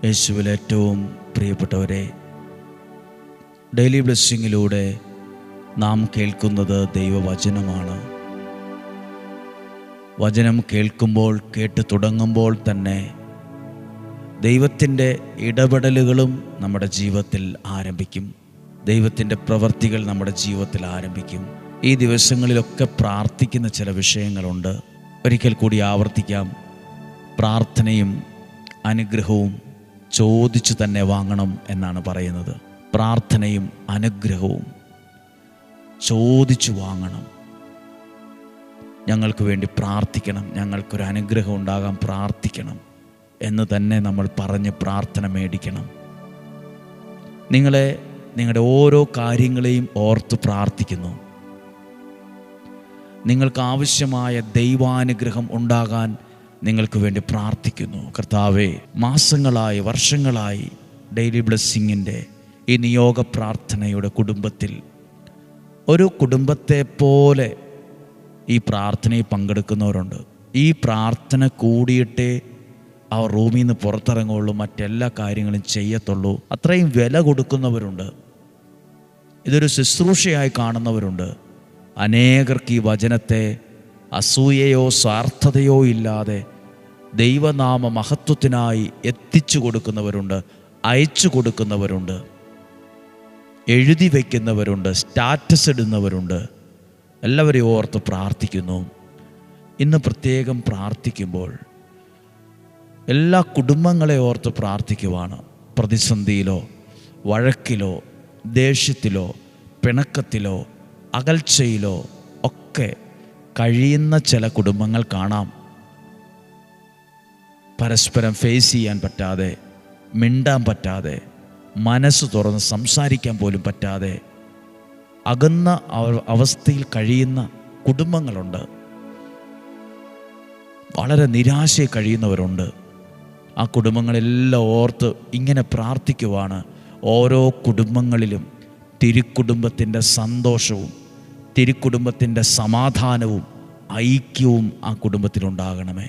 യേശുവിൽ ഏറ്റവും പ്രിയപ്പെട്ടവരെ, ഡെയിലി ബ്ലെസ്സിങ്ങിലൂടെ നാം കേൾക്കുന്നത് ദൈവവചനമാണ്. വചനം കേട്ട് തുടങ്ങുമ്പോൾ തന്നെ ദൈവത്തിൻ്റെ ഇടപെടലുകളും നമ്മുടെ ജീവിതത്തിൽ ആരംഭിക്കും. ദൈവത്തിൻ്റെ പ്രവൃത്തികൾ നമ്മുടെ ജീവിതത്തിൽ ആരംഭിക്കും. ഈ ദിവസങ്ങളിലൊക്കെ പ്രാർത്ഥിക്കുന്ന ചില വിഷയങ്ങളുണ്ട്. ഒരിക്കൽ കൂടി ആവർത്തിക്കാം. പ്രാർത്ഥനയും അനുഗ്രഹവും ചോദിച്ചു തന്നെ വാങ്ങണം എന്നാണ് പറയുന്നത്. പ്രാർത്ഥനയും അനുഗ്രഹവും ചോദിച്ചു വാങ്ങണം. ഞങ്ങൾക്ക് വേണ്ടി പ്രാർത്ഥിക്കണം, ഞങ്ങൾക്കൊരു അനുഗ്രഹം ഉണ്ടാകാൻ പ്രാർത്ഥിക്കണം എന്ന് തന്നെ നമ്മൾ പറഞ്ഞ് പ്രാർത്ഥന മേടിക്കണം. നിങ്ങളുടെ ഓരോ കാര്യങ്ങളെയും ഓർത്ത് പ്രാർത്ഥിക്കുന്നു. നിങ്ങൾക്ക് ആവശ്യമായ ദൈവാനുഗ്രഹം ഉണ്ടാകാൻ നിങ്ങൾക്ക് വേണ്ടി പ്രാർത്ഥിക്കുന്നു. കർത്താവേ, മാസങ്ങളായി വർഷങ്ങളായി ഡെയിലി ബ്ലെസ്സിങ്ങിൻ്റെ ഈ നിയോഗ പ്രാർത്ഥനയുടെ കുടുംബത്തിൽ ഒരു കുടുംബത്തെ പോലെ ഈ പ്രാർത്ഥനയിൽ പങ്കെടുക്കുന്നവരുണ്ട്. ഈ പ്രാർത്ഥന കൂടിയിട്ടേ അവർ റൂമിൽ നിന്ന് പുറത്തിറങ്ങുള്ളൂ, മറ്റെല്ലാ കാര്യങ്ങളും ചെയ്യത്തുള്ളൂ. അത്രയും വില കൊടുക്കുന്നവരുണ്ട്. ഇതൊരു ശുശ്രൂഷയായി കാണുന്നവരുണ്ട്. അനേകർക്ക് ഈ വചനത്തെ അസൂയയോ സ്വാർത്ഥതയോ ഇല്ലാതെ ദൈവനാമ മഹത്വത്തിനായി എത്തിച്ചു കൊടുക്കുന്നവരുണ്ട്, അയച്ചു കൊടുക്കുന്നവരുണ്ട്, എഴുതി വയ്ക്കുന്നവരുണ്ട്, സ്റ്റാറ്റസ് ഇടുന്നവരുണ്ട്. എല്ലാവരെയും ഓർത്ത് പ്രാർത്ഥിക്കുന്നു. ഇന്ന് പ്രത്യേകം പ്രാർത്ഥിക്കുമ്പോൾ എല്ലാ കുടുംബങ്ങളെ ഓർത്ത് പ്രാർത്ഥിക്കുവാണ്. പ്രതിസന്ധിയിലോ വഴക്കിലോ ദേഷ്യത്തിലോ പിണക്കത്തിലോ അകൽച്ചയിലോ ഒക്കെ കഴിയുന്ന ചില കുടുംബങ്ങൾ കാണാം. പരസ്പരം ഫേസ് ചെയ്യാൻ പറ്റാതെ, മിണ്ടാൻ പറ്റാതെ, മനസ്സ് തുറന്ന് സംസാരിക്കാൻ പോലും പറ്റാതെ അകന്ന അവസ്ഥയിൽ കഴിയുന്ന കുടുംബങ്ങളുണ്ട്. വളരെ നിരാശയിൽ കഴിയുന്നവരുണ്ട്. ആ കുടുംബങ്ങളെല്ലാം ഓർത്ത് ഇങ്ങനെ പ്രാർത്ഥിക്കുവാണ്. ഓരോ കുടുംബങ്ങളിലും തിരുക്കുടുംബത്തിൻ്റെ സന്തോഷവും തിരുക്കുടുംബത്തിൻ്റെ സമാധാനവും ഐക്യവും ആ കുടുംബത്തിലുണ്ടാകണമേ.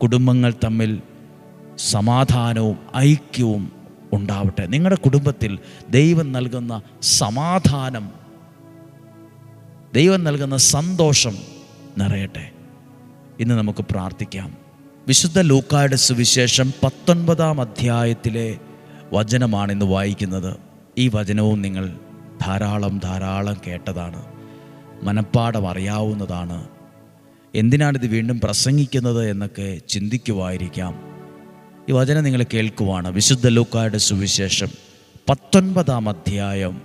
കുടുംബങ്ങൾ തമ്മിൽ സമാധാനവും ഐക്യവും ഉണ്ടാവട്ടെ. നിങ്ങളുടെ കുടുംബത്തിൽ ദൈവം നൽകുന്ന സമാധാനം, ദൈവം നൽകുന്ന സന്തോഷം നിറയട്ടെ. ഇന്ന് നമുക്ക് പ്രാർത്ഥിക്കാം. വിശുദ്ധ ലൂക്കായുടെ സുവിശേഷം 19-ാം അധ്യായത്തിലെ വചനമാണ് ഇന്ന് വായിക്കുന്നത്. ഈ വചനവും നിങ്ങൾ ധാരാളം കേട്ടതാണ്, മനപ്പാഠം അറിയാവുന്നതാണ്. എന്തിനാണിത് വീണ്ടും പ്രസംഗിക്കുന്നത് എന്നൊക്കെ ചിന്തിക്കുമായിരിക്കാം. ഈ വചനം നിങ്ങൾ കേൾക്കുവാണ്. വിശുദ്ധ ലൂക്കായുടെ സുവിശേഷം 19-ാം അധ്യായം,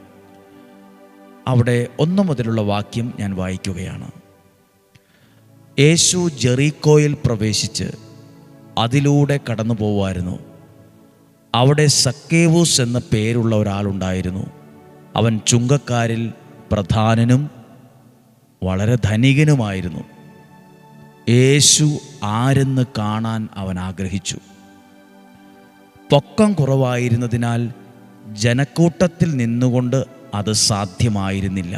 അവിടെ 1 മുതലുള്ള വാക്യം ഞാൻ വായിക്കുകയാണ്. യേശു ജെറീക്കോയിൽ പ്രവേശിച്ച് അതിലൂടെ കടന്നു പോവായിരുന്നു. അവിടെ സക്കേവൂസ് എന്ന പേരുള്ള ഒരാളുണ്ടായിരുന്നു. അവൻ ചുങ്കക്കാരിൽ പ്രധാനനും വളരെ ധനികനുമായിരുന്നു. യേശു ആരെന്ന് കാണാൻ അവൻ ആഗ്രഹിച്ചു. പൊക്കം കുറവായിരുന്നതിനാൽ ജനക്കൂട്ടത്തിൽ നിന്നുകൊണ്ട് അത് സാധ്യമായിരുന്നില്ല.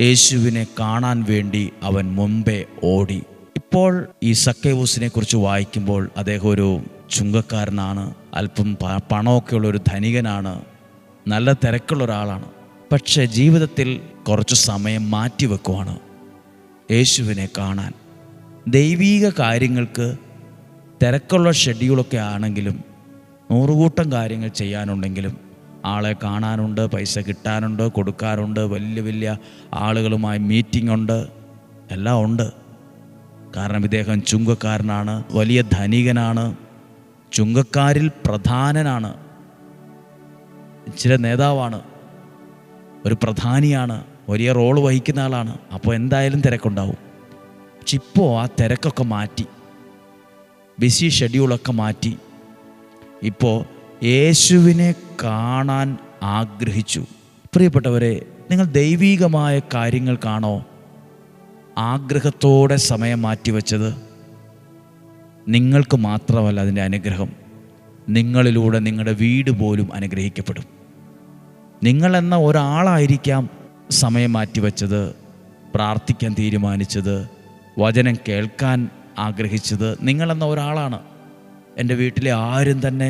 യേശുവിനെ കാണാൻ വേണ്ടി അവൻ മുമ്പേ ഓടി. ഇപ്പോൾ ഈ സക്കേവൂസിനെ കുറിച്ച് വായിക്കുമ്പോൾ അദ്ദേഹം ഒരു ചുങ്കക്കാരനാണ്, അല്പം പണമൊക്കെ ഉള്ളൊരു ധനികനാണ്, നല്ല തിരക്കുള്ള ഒരാളാണ്. പക്ഷേ ജീവിതത്തിൽ കുറച്ച് സമയം മാറ്റിവെക്കുവാണ് യേശുവിനെ കാണാൻ. ദൈവീക കാര്യങ്ങൾക്ക് തിരക്കുള്ള ഷെഡ്യൂളൊക്കെ ആണെങ്കിലും 100 കൂട്ടം കാര്യങ്ങൾ ചെയ്യാനുണ്ടെങ്കിലും ആളെ കാണാനുണ്ട്, പൈസ കിട്ടാനുണ്ട്, കൊടുക്കാറുണ്ട്, വലിയ ആളുകളുമായി മീറ്റിംഗ് ഉണ്ട്, എല്ലാം ഉണ്ട്. കാരണം ഇദ്ദേഹം ചുങ്കക്കാരനാണ്, വലിയ ധനികനാണ്, ചുങ്കക്കാരിൽ പ്രധാനനാണ്, ചില നേതാവാണ്, ഒരു പ്രധാനിയാണ്, വലിയ റോള് വഹിക്കുന്ന ആളാണ്. അപ്പോൾ എന്തായാലും തിരക്കുണ്ടാവും. പക്ഷെ ഇപ്പോൾ ആ തിരക്കൊക്കെ മാറ്റി, ബിസി ഷെഡ്യൂളൊക്കെ മാറ്റി, ഇപ്പോൾ യേശുവിനെ കാണാൻ ആഗ്രഹിച്ചു. പ്രിയപ്പെട്ടവരെ, നിങ്ങൾ ദൈവീകമായ കാര്യങ്ങൾക്കാണോ ആഗ്രഹത്തോടെ സമയം മാറ്റിവെച്ചത്? നിങ്ങൾക്ക് മാത്രമല്ല അതിൻ്റെ അനുഗ്രഹം, നിങ്ങളിലൂടെ നിങ്ങളുടെ വീട് പോലും അനുഗ്രഹിക്കപ്പെടും. നിങ്ങളെന്ന ഒരാളായിരിക്കാം സമയം മാറ്റിവെച്ചത്, പ്രാർത്ഥിക്കാൻ തീരുമാനിച്ചത്, വചനം കേൾക്കാൻ ആഗ്രഹിച്ചത് നിങ്ങളെന്ന ഒരാളാണ്. എൻ്റെ വീട്ടിലെ ആരും തന്നെ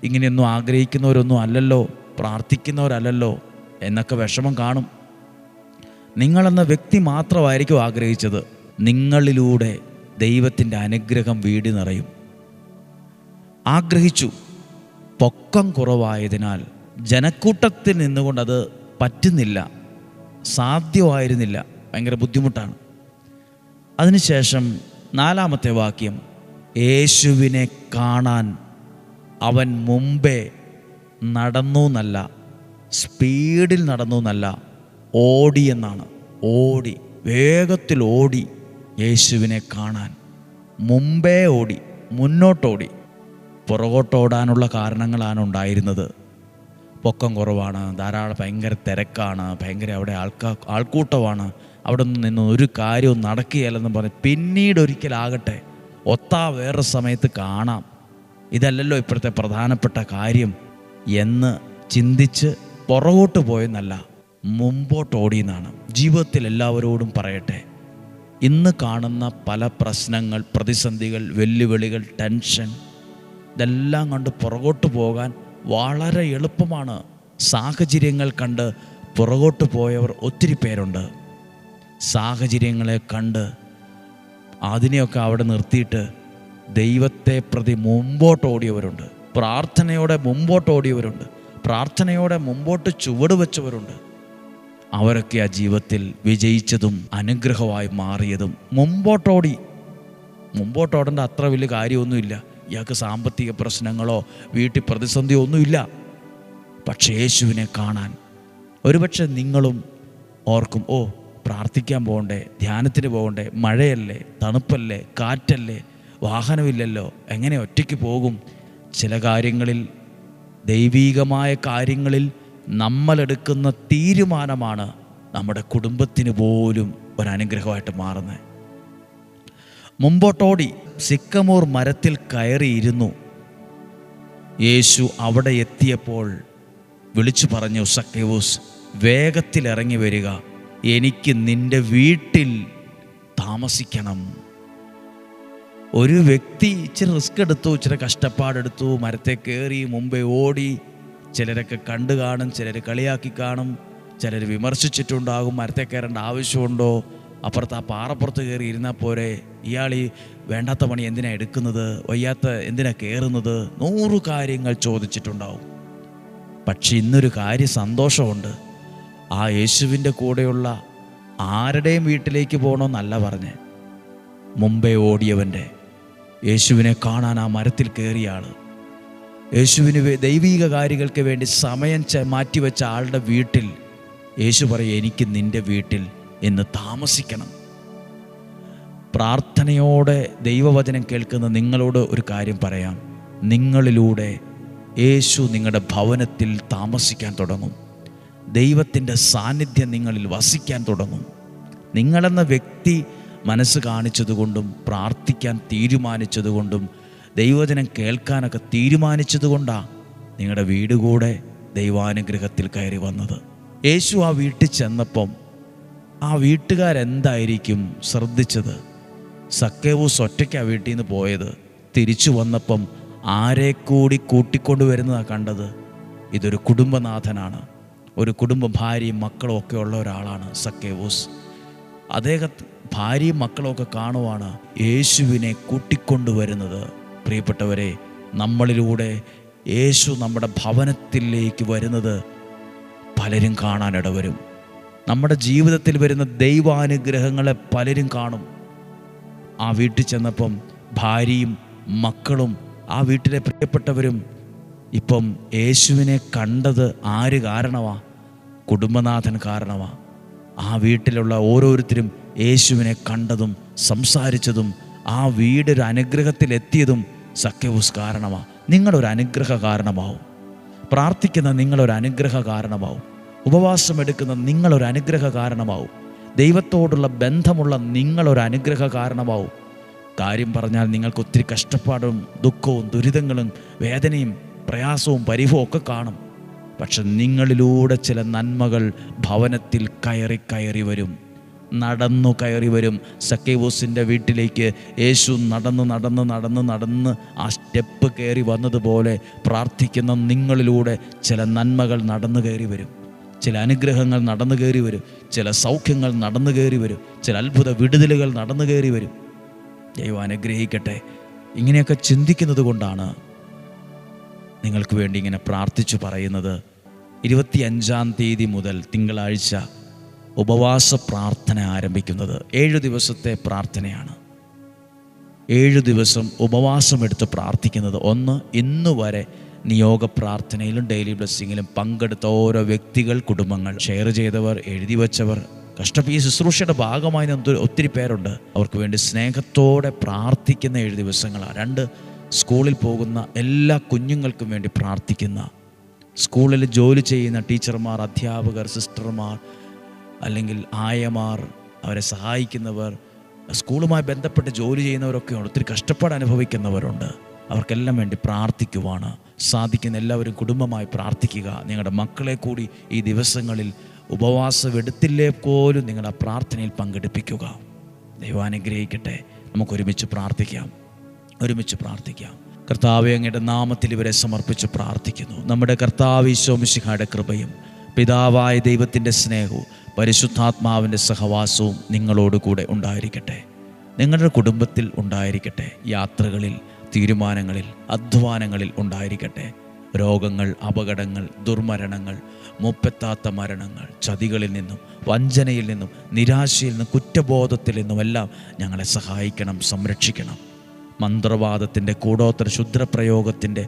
ഇങ്ങനെയൊന്നും ആഗ്രഹിക്കുന്നവരൊന്നും അല്ലല്ലോ, പ്രാർത്ഥിക്കുന്നവരല്ലല്ലോ എന്നൊക്കെ വിഷമം കാണും. നിങ്ങളെന്ന വ്യക്തി മാത്രമായിരിക്കും ആഗ്രഹിച്ചത്. നിങ്ങളിലൂടെ ദൈവത്തിൻ്റെ അനുഗ്രഹം വീട് നിറയും. ആഗ്രഹിച്ചു, പൊക്കം കുറവായതിനാൽ ജനക്കൂട്ടത്തിൽ നിന്നുകൊണ്ടത് പറ്റുന്നില്ല, സാധ്യമായിരുന്നില്ല, ഭയങ്കര ബുദ്ധിമുട്ടാണ്. അതിനുശേഷം 4-ാമത്തെ വാക്യം, യേശുവിനെ കാണാൻ അവൻ മുമ്പേ നടന്നു എന്നല്ല, സ്പീഡിൽ നടന്നു എന്നല്ല, ഓടി എന്നാണ്. ഓടി, വേഗത്തിൽ ഓടി. യേശുവിനെ കാണാൻ മുമ്പേ ഓടി, മുന്നോട്ടോടി. പുറകോട്ടോടാനുള്ള കാരണങ്ങളാണ് ഉണ്ടായിരുന്നത്. പൊക്കം കുറവാണ്, ധാരാളം ഭയങ്കര തിരക്കാണ്, ഭയങ്കര അവിടെ ആൾക്കൂട്ടമാണ്, അവിടെ നിന്ന് ഒരു കാര്യവും നടക്കുകയല്ലെന്ന് പറഞ്ഞ് പിന്നീട് ഒരിക്കലാകട്ടെ, വേറൊരു സമയത്ത് കാണാം, ഇതല്ലല്ലോ ഇപ്പോഴത്തെ പ്രധാനപ്പെട്ട കാര്യം എന്ന് ചിന്തിച്ച് പുറകോട്ട് പോയെന്നല്ല, മുമ്പോട്ടോടിയെന്നാണ്. ജീവിതത്തിൽ എല്ലാവരോടും പറയട്ടെ, ഇന്ന് കാണുന്ന പല പ്രശ്നങ്ങൾ, പ്രതിസന്ധികൾ, വെല്ലുവിളികൾ, ടെൻഷൻ, ഇതെല്ലാം കണ്ട് പുറകോട്ട് പോകാൻ വളരെ എളുപ്പമാണ്. സാഹചര്യങ്ങൾ കണ്ട് പുറകോട്ട് പോയവർ ഒത്തിരി പേരുണ്ട്. സാഹചര്യങ്ങളെ കണ്ട് അതിനെയൊക്കെ അവിടെ നിർത്തിയിട്ട് ദൈവത്തെ പ്രതി മുമ്പോട്ടോടിയവരുണ്ട്, പ്രാർത്ഥനയോടെ മുമ്പോട്ടോടിയവരുണ്ട്, പ്രാർത്ഥനയോടെ മുമ്പോട്ട് ചുവട് വെച്ചവരുണ്ട്. അവരൊക്കെ ആ ജീവിതത്തിൽ വിജയിച്ചതും അനുഗ്രഹമായി മാറിയതും. മുമ്പോട്ടോടേണ്ട അത്ര വലിയ കാര്യമൊന്നുമില്ല. ഇയാൾക്ക് സാമ്പത്തിക പ്രശ്നങ്ങളോ വീട്ടിൽ പ്രതിസന്ധിയോ ഒന്നുമില്ല. പക്ഷേ യേശുവിനെ കാണാൻ ഒരുപക്ഷെ നിങ്ങളും ഓർക്കും, പ്രാർത്ഥിക്കാൻ പോകണ്ടേ, ധ്യാനത്തിന് പോകണ്ടേ, മഴയല്ലേ, തണുപ്പല്ലേ, കാറ്റല്ലേ, വാഹനമില്ലല്ലോ, എങ്ങനെ ഒറ്റയ്ക്ക് പോകും? ചില കാര്യങ്ങളിൽ, ദൈവീകമായ കാര്യങ്ങളിൽ നമ്മളെടുക്കുന്ന തീരുമാനമാണ് നമ്മുടെ കുടുംബത്തിന് പോലും ഒരനുഗ്രഹമായിട്ട് മാറുന്നത്. മുമ്പോട്ടോടി സിക്കമോർ മരത്തിൽ കയറിയിരുന്നു. യേശു അവിടെ എത്തിയപ്പോൾ വിളിച്ചു പറഞ്ഞു, സക്കേവൂസ്, വേഗത്തിൽ ഇറങ്ങി വരിക, എനിക്ക് നിൻ്റെ വീട്ടിൽ താമസിക്കണം. ഒരു വ്യക്തി ഇച്ചിരി റിസ്ക് എടുത്തു, ഇച്ചിരി കഷ്ടപ്പാടെടുത്തു, മരത്തെ കയറി, മുമ്പേ ഓടി. ചിലരൊക്കെ കണ്ടു കാണും, ചിലർ കളിയാക്കി കാണും, ചിലർ വിമർശിച്ചിട്ടുണ്ടാകും. മരത്തെ കയറേണ്ട ആവശ്യമുണ്ടോ? അപ്പുറത്ത് ആ പാറപ്പുറത്ത് കയറി ഇരുന്നാൽ പോരെ? ഇയാൾ ഈ വേണ്ടാത്ത പണി എന്തിനാണ് എടുക്കുന്നത്? വയ്യാത്ത എന്തിനാണ് കയറുന്നത്? 100 കാര്യങ്ങൾ ചോദിച്ചിട്ടുണ്ടാവും. പക്ഷെ ഇന്നൊരു കാര്യം സന്തോഷമുണ്ട്. ആ യേശുവിൻ്റെ കൂടെയുള്ള ആരുടെയും വീട്ടിലേക്ക് പോകണമെന്നല്ല പറഞ്ഞേ, മുമ്പേ ഓടിയവൻ്റെ, യേശുവിനെ കാണാൻ ആ മരത്തിൽ കയറിയ ആൾ, യേശുവിന് ദൈവീക കാര്യങ്ങൾക്ക് വേണ്ടി സമയം മാറ്റിവെച്ച ആളുടെ വീട്ടിൽ യേശു പറയും, എനിക്ക് നിൻ്റെ വീട്ടിൽ എന്ന് താമസിക്കണം. പ്രാർത്ഥനയോടെ ദൈവവചനം കേൾക്കുന്ന നിങ്ങളോട് ഒരു കാര്യം പറയാം, നിങ്ങളിലൂടെ യേശു നിങ്ങളുടെ ഭവനത്തിൽ താമസിക്കാൻ തുടങ്ങും. ദൈവത്തിൻ്റെ സാന്നിധ്യം നിങ്ങളിൽ വസിക്കാൻ തുടങ്ങും. നിങ്ങളെന്ന വ്യക്തി മനസ്സ് കാണിച്ചതുകൊണ്ടും പ്രാർത്ഥിക്കാൻ തീരുമാനിച്ചതുകൊണ്ടും ദൈവവചനം കേൾക്കാനൊക്കെ തീരുമാനിച്ചതുകൊണ്ടാണ് നിങ്ങളുടെ വീട് കൂടെ ദൈവാനുഗ്രഹത്തിൽ കയറി വന്നത്. യേശു ആ വീട്ടിൽ ചെന്നപ്പം ആ വീട്ടുകാരെന്തായിരിക്കും ശ്രദ്ധിച്ചത്? സക്കേവൂസ് ഒറ്റയ്ക്കാണ് വീട്ടിൽ നിന്ന് പോയത്. തിരിച്ചു വന്നപ്പം ആരെ കൂടി കൂട്ടിക്കൊണ്ടുവരുന്നതാണ് കണ്ടത്? ഇതൊരു കുടുംബനാഥനാണ്, ഒരു കുടുംബ ഭാര്യയും മക്കളും ഒക്കെ ഉള്ള ഒരാളാണ് സക്കേവൂസ്. അദ്ദേഹത്തെ ഭാര്യയും മക്കളുമൊക്കെ കാണുവാണ് യേശുവിനെ കൂട്ടിക്കൊണ്ടുവരുന്നത്. പ്രിയപ്പെട്ടവരെ, നമ്മളിലൂടെ യേശു നമ്മുടെ ഭവനത്തിലേക്ക് വരുന്നത് പലരും കാണാനിടവരും. നമ്മുടെ ജീവിതത്തിൽ വരുന്ന ദൈവാനുഗ്രഹങ്ങളെ പലരും കാണും. ആ വീട്ടിൽ ചെന്നപ്പം ഭാര്യയും മക്കളും ആ വീട്ടിലെ പ്രിയപ്പെട്ടവരും ഇപ്പം യേശുവിനെ കണ്ടത് ആര് കാരണമാണ്? കുടുംബനാഥൻ കാരണമാണ്. ആ വീട്ടിലുള്ള ഓരോരുത്തരും യേശുവിനെ കണ്ടതും സംസാരിച്ചതും ആ വീടൊരു അനുഗ്രഹത്തിലെത്തിയതും സക്കേവൂസ് കാരണമാണ്. നിങ്ങളൊരു അനുഗ്രഹ കാരണമാവും. പ്രാർത്ഥിക്കുന്ന നിങ്ങളൊരു അനുഗ്രഹ കാരണമാവും. ഉപവാസമെടുക്കുന്ന നിങ്ങളൊരു അനുഗ്രഹ കാരണമാവും. ദൈവത്തോടുള്ള ബന്ധമുള്ള നിങ്ങളൊരു അനുഗ്രഹ കാരണമാവും. കാര്യം പറഞ്ഞാൽ നിങ്ങൾക്ക് ഒത്തിരി കഷ്ടപ്പാടും ദുഃഖവും ദുരിതങ്ങളും വേദനയും പ്രയാസവും പരിഭവവും ഒക്കെ കാണും. പക്ഷെ നിങ്ങളിലൂടെ ചില നന്മകൾ ഭവനത്തിൽ കയറി കയറി വരും. നടന്നു കയറി വരും. സക്കേവൂസിൻ്റെ വീട്ടിലേക്ക് യേശു നടന്ന് ആ സ്റ്റെപ്പ് കയറി വന്നതുപോലെ പ്രാർത്ഥിക്കുന്ന നിങ്ങളിലൂടെ ചില നന്മകൾ നടന്നു കയറി വരും, ചില അനുഗ്രഹങ്ങൾ നടന്നു കയറി വരും, ചില സൗഖ്യങ്ങൾ നടന്നു കയറി വരും, ചില അത്ഭുത വിടുതലുകൾ നടന്നു കയറി വരും. ദൈവം അനുഗ്രഹിക്കട്ടെ. ഇങ്ങനെയൊക്കെ ചിന്തിക്കുന്നത് കൊണ്ടാണ് നിങ്ങൾക്ക് വേണ്ടി ഇങ്ങനെ പ്രാർത്ഥിച്ചു പറയുന്നത്. 25-ാം തീയതി മുതൽ തിങ്കളാഴ്ച ഉപവാസ പ്രാർത്ഥന ആരംഭിക്കുന്നത്. 7 ദിവസത്തെ പ്രാർത്ഥനയാണ്. 7 ദിവസം ഉപവാസമെടുത്ത് പ്രാർത്ഥിക്കുന്നത്. ഇന്ന് വരെ നിയോഗ പ്രാർത്ഥനയിലും ഡെയിലി ബ്ലെസ്സിങ്ങിലും പങ്കെടുത്ത ഓരോ വ്യക്തികൾ, കുടുംബങ്ങൾ, ഷെയർ ചെയ്തവർ, എഴുതി വച്ചവർ, ഈ ശുശ്രൂഷയുടെ ഭാഗമായി ഒത്തിരി പേരുണ്ട്. അവർക്ക് വേണ്ടി സ്നേഹത്തോടെ പ്രാർത്ഥിക്കുന്ന 7 ദിവസങ്ങളാണ്. 2 സ്കൂളിൽ പോകുന്ന എല്ലാ കുഞ്ഞുങ്ങൾക്കും വേണ്ടി പ്രാർത്ഥിക്കുന്ന, സ്കൂളിൽ ജോലി ചെയ്യുന്ന ടീച്ചർമാർ, അധ്യാപകർ, സിസ്റ്റർമാർ, അല്ലെങ്കിൽ ആയമാർ, അവരെ സഹായിക്കുന്നവർ, സ്കൂളുമായി ബന്ധപ്പെട്ട് ജോലി ചെയ്യുന്നവരൊക്കെയുണ്ട്. ഒത്തിരി കഷ്ടപ്പാട് അനുഭവിക്കുന്നവരുണ്ട്. അവർക്കെല്ലാം വേണ്ടി പ്രാർത്ഥിക്കുവാണ്. സാധിക്കുന്ന എല്ലാവരും കുടുംബമായി പ്രാർത്ഥിക്കുക. നിങ്ങളുടെ മക്കളെ കൂടി ഈ ദിവസങ്ങളിൽ ഉപവാസം എടുത്തില്ലേ പോലും നിങ്ങളുടെ പ്രാർത്ഥനയിൽ പങ്കെടുപ്പിക്കുക. ദൈവം അനുഗ്രഹിക്കട്ടെ. നമുക്കൊരുമിച്ച് പ്രാർത്ഥിക്കാം. കർത്താവേ, അങ്ങയുടെ നാമത്തിൽ ഇവരെ സമർപ്പിച്ച് പ്രാർത്ഥിക്കുന്നു. നമ്മുടെ കർത്താവ് ഈശോ മിശിഹായുടെ കൃപയും പിതാവായ ദൈവത്തിൻ്റെ സ്നേഹവും പരിശുദ്ധാത്മാവിൻ്റെ സഹവാസവും നിങ്ങളോടുകൂടെ ഉണ്ടായിരിക്കട്ടെ. നിങ്ങളുടെ കുടുംബത്തിൽ ഉണ്ടായിരിക്കട്ടെ. യാത്രകളിൽ, തീരുമാനങ്ങളിൽ, അധ്വാനങ്ങളിൽ ഉണ്ടായിരിക്കട്ടെ. രോഗങ്ങൾ, അപകടങ്ങൾ, ദുർമരണങ്ങൾ, മുപ്പെത്താത്ത മരണങ്ങൾ, ചതികളിൽ നിന്നും, വഞ്ചനയിൽ നിന്നും, നിരാശയിൽ നിന്നും, കുറ്റബോധത്തിൽ നിന്നുമെല്ലാം ഞങ്ങളെ സഹായിക്കണം, സംരക്ഷിക്കണം. മന്ത്രവാദത്തിൻ്റെ, കൂടോത്ര ക്ഷുദ്രപ്രയോഗത്തിൻ്റെ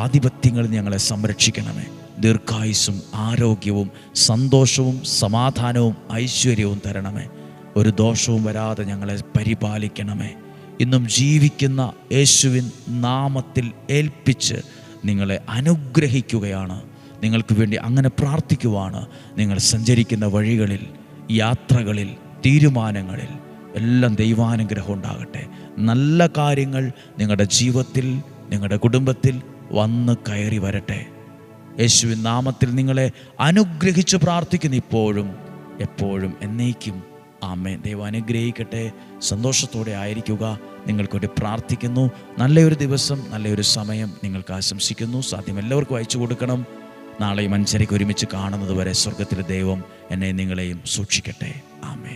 ആധിപത്യങ്ങളിൽ ഞങ്ങളെ സംരക്ഷിക്കണമേ. ദീർഘായുസ്സും ആരോഗ്യവും സന്തോഷവും സമാധാനവും ഐശ്വര്യവും തരണമേ. ഒരു ദോഷവും വരാതെ ഞങ്ങളെ പരിപാലിക്കണമേ. ഇന്നും ജീവിക്കുന്ന യേശുവിൻ നാമത്തിൽ ഏൽപ്പിച്ച് നിങ്ങളെ അനുഗ്രഹിക്കുകയാണ്. നിങ്ങൾക്ക് വേണ്ടി അങ്ങനെ പ്രാർത്ഥിക്കുവാണ്. നിങ്ങൾ സഞ്ചരിക്കുന്ന വഴികളിൽ, യാത്രകളിൽ, തീരുമാനങ്ങളിൽ എല്ലാം ദൈവാനുഗ്രഹം ഉണ്ടാകട്ടെ. നല്ല കാര്യങ്ങൾ നിങ്ങളുടെ ജീവിതത്തിൽ, നിങ്ങളുടെ കുടുംബത്തിൽ വന്ന് കയറി വരട്ടെ. യേശുവിൻ നാമത്തിൽ നിങ്ങളെ അനുഗ്രഹിച്ച് പ്രാർത്ഥിക്കുന്നു, ഇപ്പോഴും എപ്പോഴും എന്നേക്കും. ആമേൻ. ദൈവം അനുഗ്രഹിക്കട്ടെ. സന്തോഷത്തോടെ ആയിരിക്കുക. നിങ്ങൾക്കൊരു പ്രാർത്ഥിക്കുന്നു. നല്ലൊരു ദിവസം, നല്ലൊരു സമയം നിങ്ങൾക്ക് ആശംസിക്കുന്നു. സാധ്യം എല്ലാവർക്കും അയച്ചു കൊടുക്കണം. നാളെയും 5:30 ഒരുമിച്ച് കാണുന്നത് വരെ സ്വർഗത്തിലെ ദൈവം എന്നെ നിങ്ങളെയും സൂക്ഷിക്കട്ടെ. ആമേൻ.